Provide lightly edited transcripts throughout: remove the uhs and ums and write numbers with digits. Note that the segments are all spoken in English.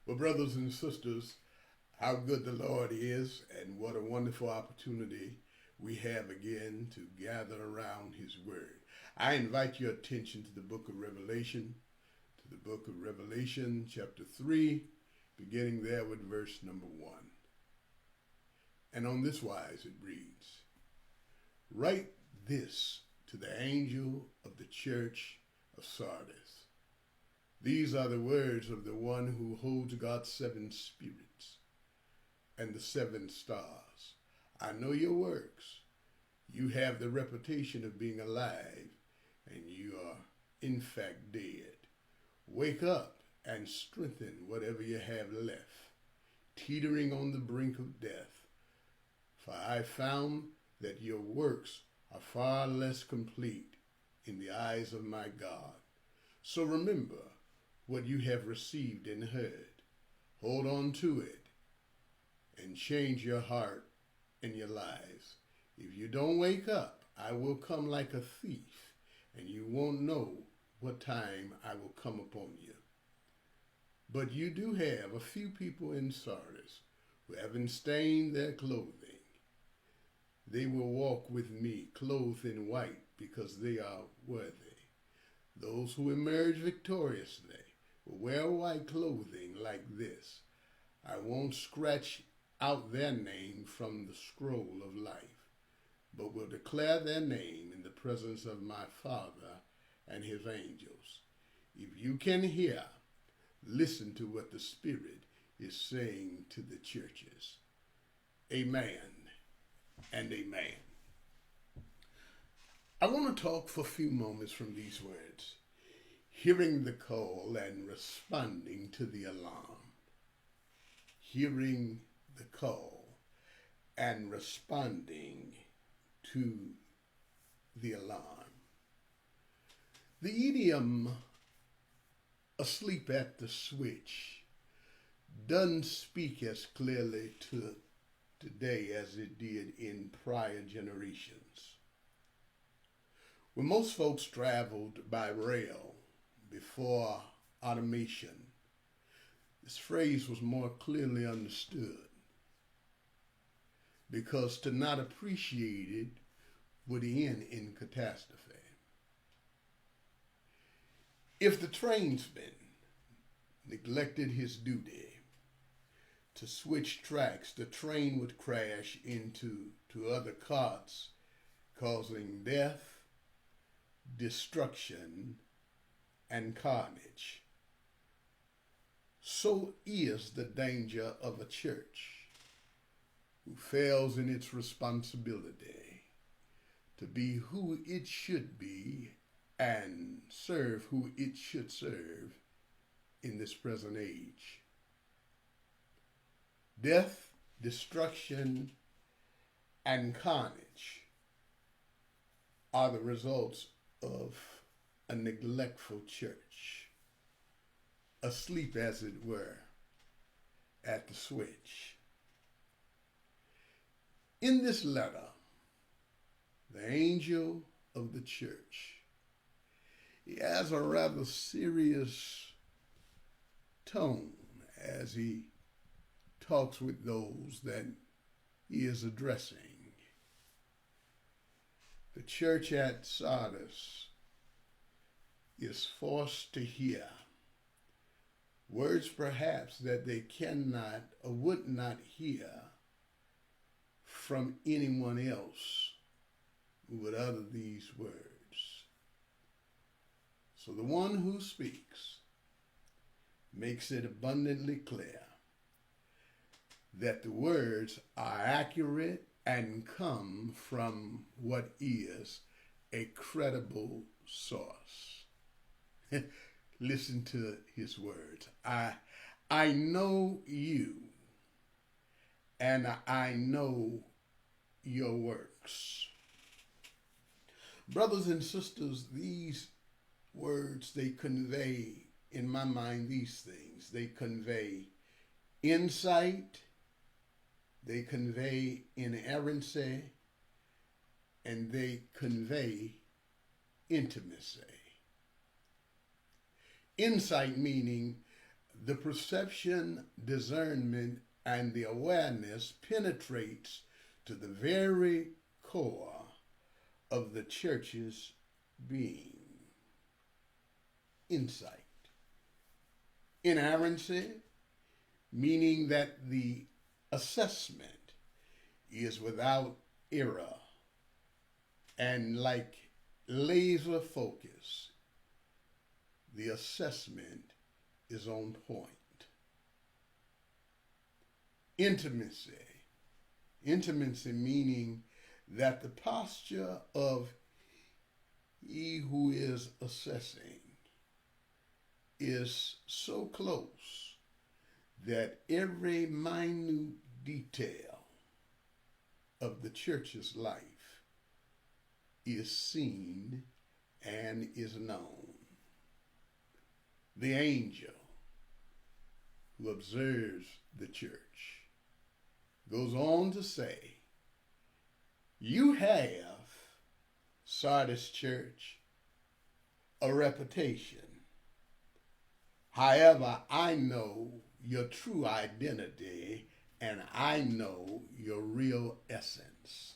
Well, brothers and sisters, how good the Lord is, and what a wonderful opportunity we have again to gather around His Word. I invite your attention to the book of Revelation, chapter 3, beginning there with verse number 1. And on this wise it reads, "Write this to the angel of the church of Sardis. These are the words of the one who holds God's seven spirits and the seven stars. I know your works. You have the reputation of being alive, and you are in fact dead. Wake up and strengthen whatever you have left, teetering on the brink of death. For I found that your works are far less complete in the eyes of my God. So remember what you have received and heard. Hold on to it and change your heart and your lives. If you don't wake up, I will come like a thief, and you won't know what time I will come upon you. But you do have a few people in Sardis who haven't stained their clothing. They will walk with me clothed in white because they are worthy. Those who emerge victoriously will wear white clothing like this. I won't scratch out their name from the scroll of life, but will declare their name in the presence of my Father and His angels. If you can hear, listen to what the Spirit is saying to the churches." Amen and amen. I want to talk for a few moments from these words. Hearing the call and responding to the alarm. Hearing the call and responding to the alarm. The idiom "asleep at the switch" doesn't speak as clearly to today as it did in prior generations. When most folks traveled by rail before automation, this phrase was more clearly understood, because to not appreciate it would end in catastrophe. If the trainsman neglected his duty to switch tracks, the train would crash into other carts, causing death, destruction, and carnage. So is the danger of a church who fails in its responsibility to be who it should be and serve who it should serve in this present age. Death, destruction, and carnage are the results of a neglectful church, asleep as it were at the switch. In this letter, the angel of the church, he has a rather serious tone as he talks with those that he is addressing. The church at Sardis is forced to hear words perhaps that they cannot or would not hear from anyone else who would utter these words. So the one who speaks makes it abundantly clear that the words are accurate and come from what is a credible source. Listen to his words. I know you, and I know your works. Brothers and sisters, these words, they convey, in my mind, these things. They convey insight, they convey inerrancy, and they convey intimacy. Insight meaning The perception, discernment, and the awareness penetrates to the very core of the church's being. Insight. Inerrancy, meaning that the assessment is without error and like laser focus, the assessment is on point. Intimacy. Intimacy meaning that the posture of he who is assessing is so close that every minute detail of the church's life is seen and is known. The angel who observes the church goes on to say, you have, Sardis Church, a reputation. However, I know your true identity and I know your real essence.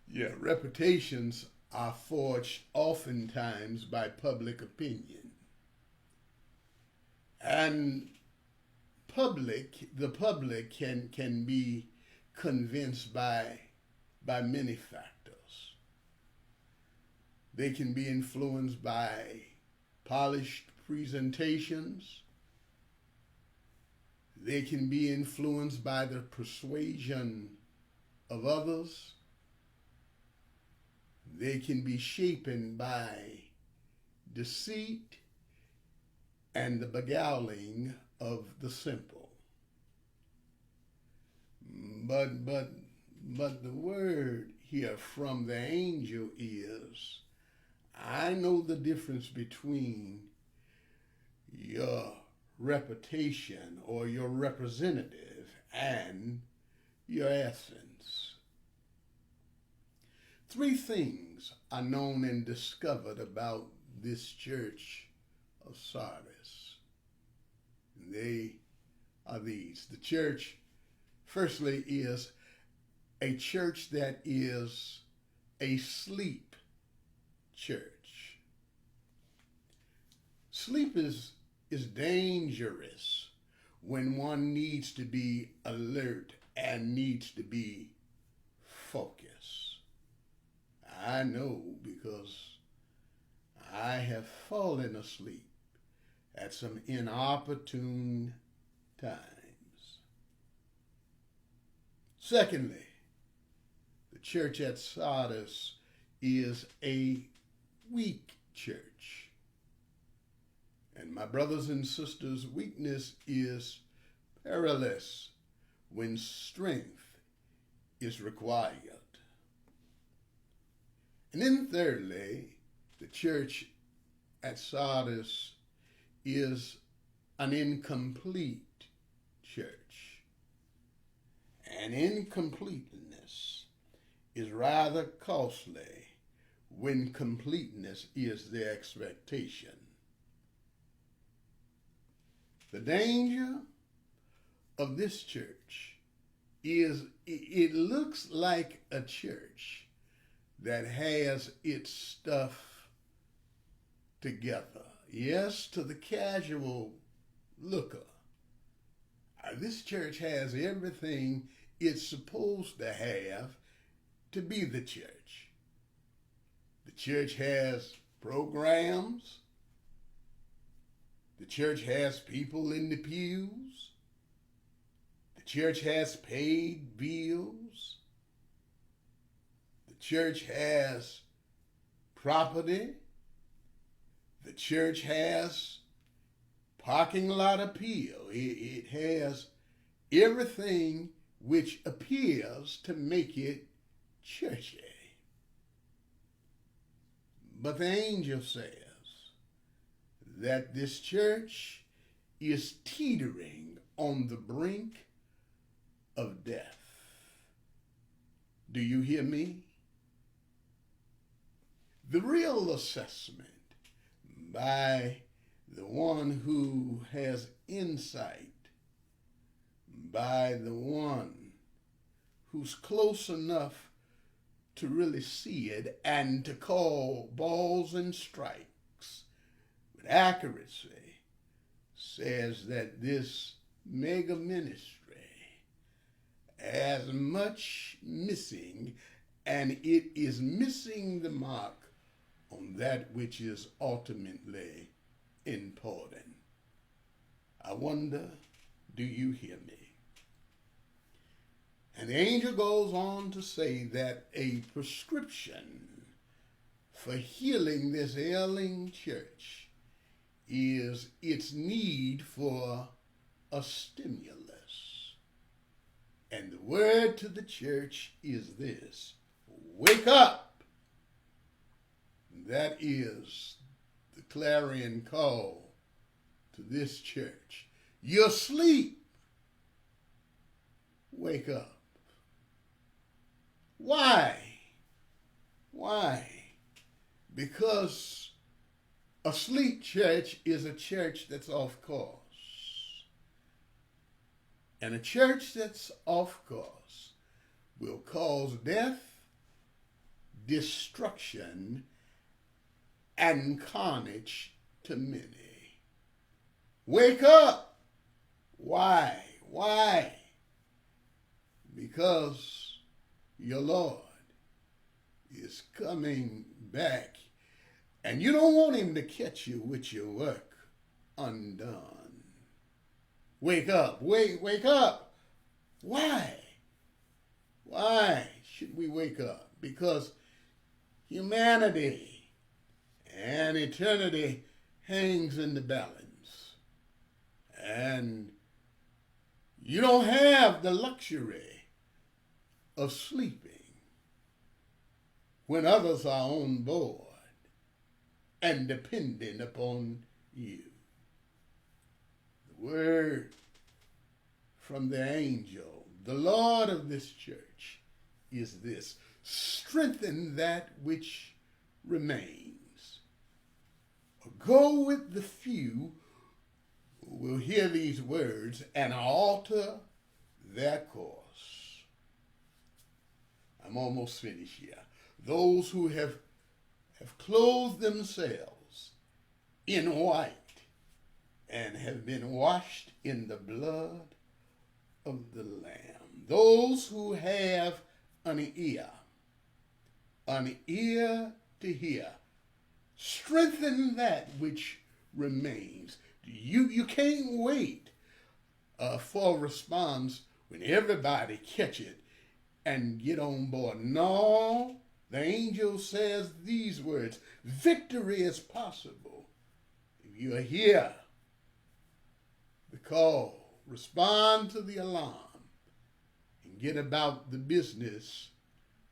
Yeah, reputations are forged oftentimes by public opinion. And the public can be convinced by many factors. They can be influenced by polished presentations. They can be influenced by the persuasion of others. They can be shapen by deceit and the beguiling of the simple. But the word here from the angel is, I know the difference between your reputation or your representative and your essence. 3 things are known and discovered about this church of Sardis. And they are these. The church, firstly, is a church that is a sleep church. Sleep is dangerous when one needs to be alert and needs to be focused. I know because I have fallen asleep at some inopportune times. Secondly, the church at Sardis is a weak church. And my brothers and sisters, weakness is perilous when strength is required. And then thirdly, the church at Sardis is an incomplete church. And incompleteness is rather costly when completeness is the expectation. The danger of this church is it looks like a church that has its stuff together. Yes, to the casual looker, this church has everything it's supposed to have to be the church. The church has programs. The church has people in the pews. The church has paid bills. The church has property. The church has parking lot appeal. It has everything which appears to make it churchy. But the angel says that this church is teetering on the brink of death. Do you hear me? The real assessment by the one who has insight, by the one who's close enough to really see it and to call balls and strikes with accuracy, says that this mega ministry has much missing, and it is missing the mark on that which is ultimately important. I wonder, do you hear me? And the angel goes on to say that a prescription for healing this ailing church is its need for a stimulus. And the word to the church is this: wake up. That is the clarion call to this church. You're asleep. Wake up. Why? Why? Because a sleep church is a church that's off course. And a church that's off course will cause death, destruction, and carnage to many. Wake up! Why? Why? Because your Lord is coming back, and you don't want him to catch you with your work undone. Wake up, wake up. Why? Why should we wake up? Because humanity and eternity hangs in the balance. And you don't have the luxury of sleeping when others are on board and depending upon you. The word from the angel, the Lord of this church, is this: strengthen that which remains. Go with the few who will hear these words and alter their course. I'm almost finished here. Those who have clothed themselves in white and have been washed in the blood of the Lamb. Those who have an ear to hear. Strengthen that which remains. You can't wait for a response when everybody catch it and get on board. No, the angel says these words: victory is possible if you hear the call, respond to the alarm, and get about the business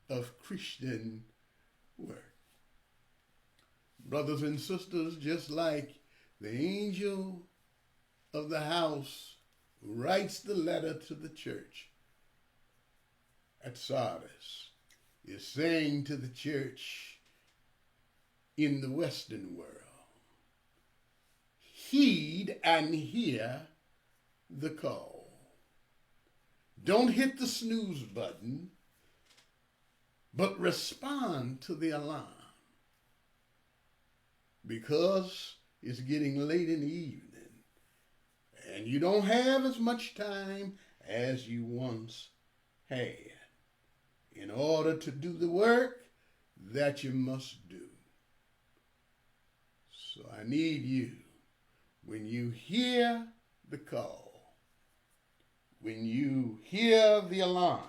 of Christian work. Brothers and sisters, just like the angel of the house who writes the letter to the church at Sardis is saying to the church in the Western world, heed and hear the call. Don't hit the snooze button, but respond to the alarm, because it's getting late in the evening and you don't have as much time as you once had in order to do the work that you must do. So I need you, when you hear the call, when you hear the alarm,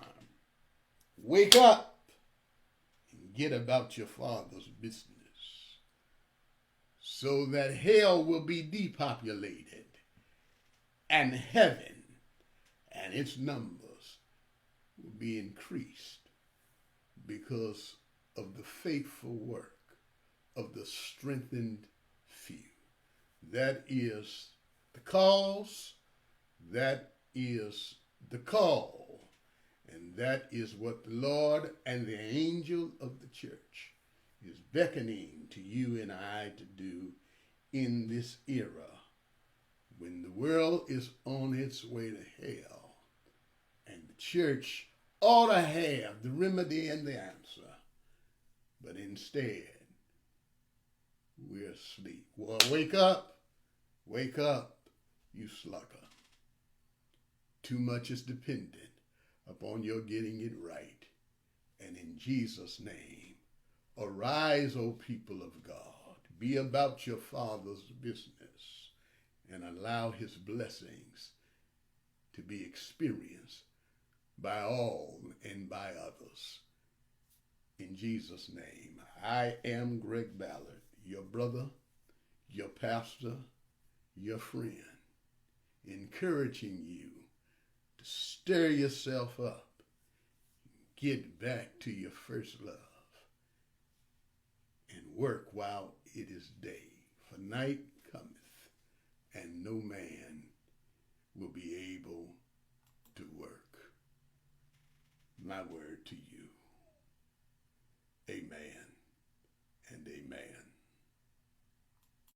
wake up and get about your Father's business, so that hell will be depopulated and heaven and its numbers will be increased because of the faithful work of the strengthened few. That is the cause, that is the call, and that is what the Lord and the angel of the church is beckoning to you and I to do in this era when the world is on its way to hell and the church ought to have the remedy and the answer, but instead we're asleep. Well, wake up, you slucker. Too much is dependent upon your getting it right. And in Jesus' name, arise, O people of God. Be about your Father's business and allow his blessings to be experienced by all and by others. In Jesus' name, I am Greg Ballard, your brother, your pastor, your friend, encouraging you to stir yourself up, get back to your first love, and work while it is day. For night cometh, and no man will be able to work. My word to you. Amen.